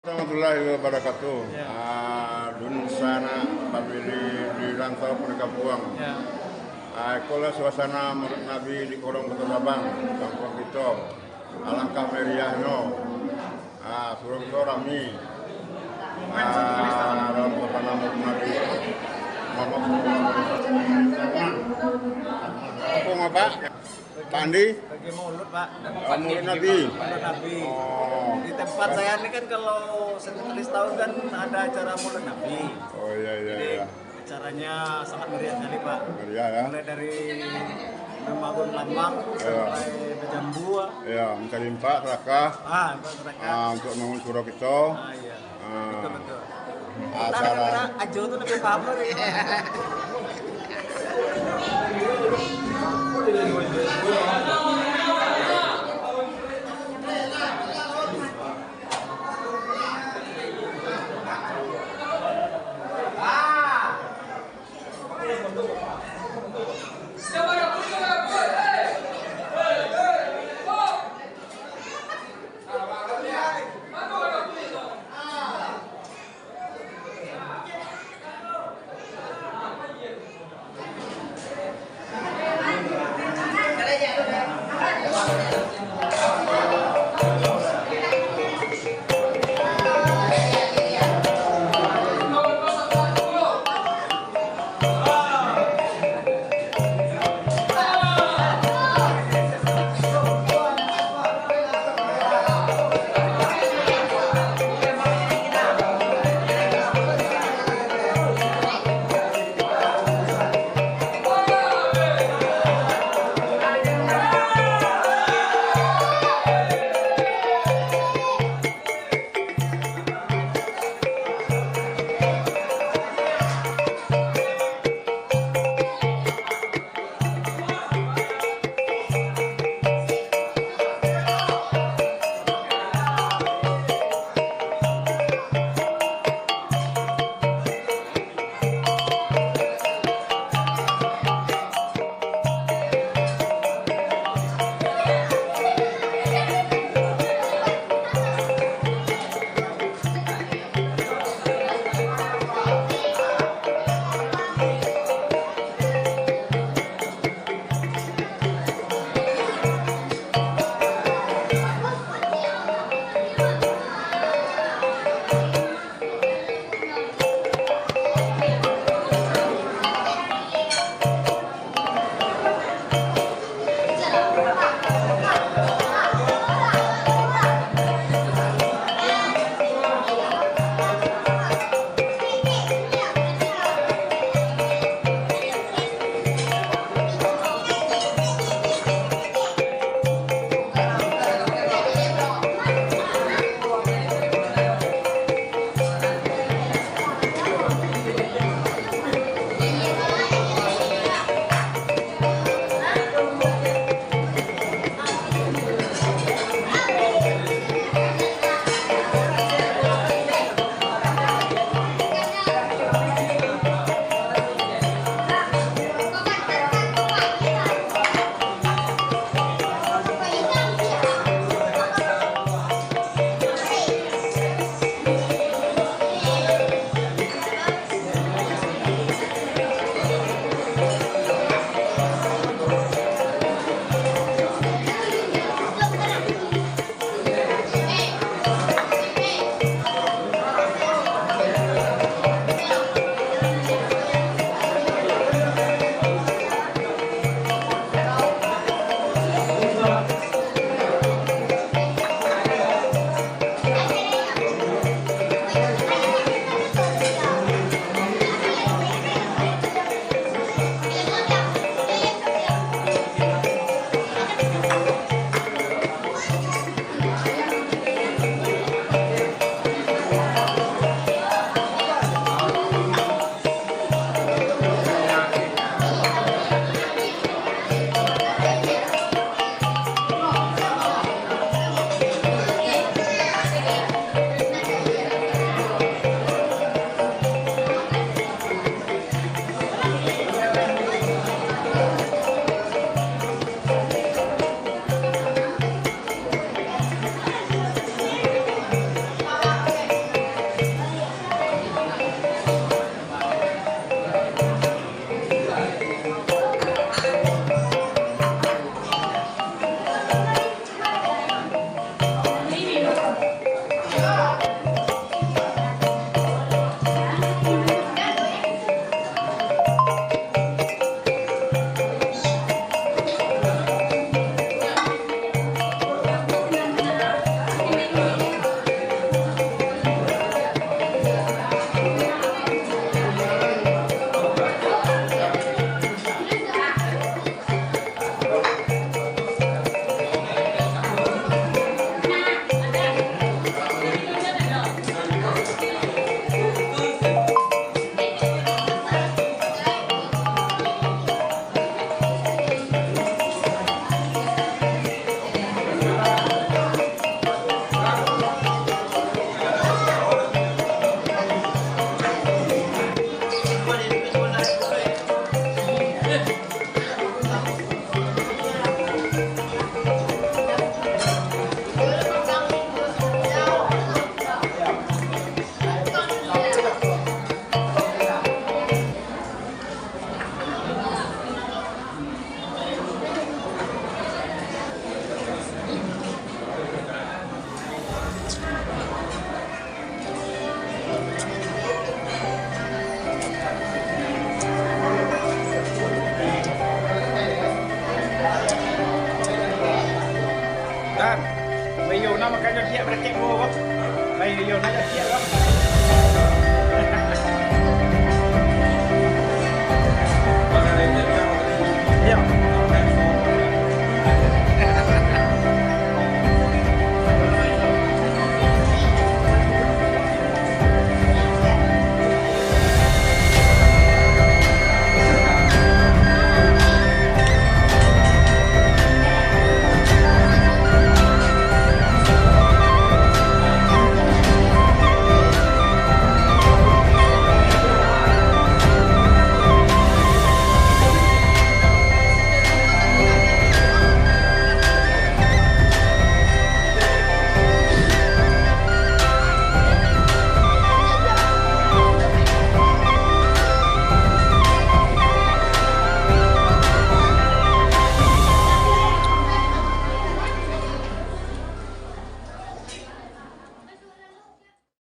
Warahmatullahi wabarakatuh. Ya. Dun sana pabili di rantau mereka buang. Ya. Ikulah suasana menurut Nabi di Korong Kota Sabang, kampung kita. Alangkah meriahnya. Suruh kita rami. Dalam suasana menurut Nabi. Kampung apa? Pak Andi? Bagi mulut Pak. Mulut Nabi. Mulut Nabi. Oh. Di tempat saya ini kan kalau sekali setahun kan ada acara mulut Nabi. Oh iya. Jadi acaranya sangat meriah sekali Pak. Meriah ya. Mulai dari membangun lambang sampai berjambu. Ya, mencari impak, serakah. Masyarakat. Untuk membangun surau kita. Iya. Ah. Betul. Acara Ajo tuh lebih paham lagi. Dan, bây giờ nó mà cái cho chị bật chạy vô không? Bây giờ nó cho chị không?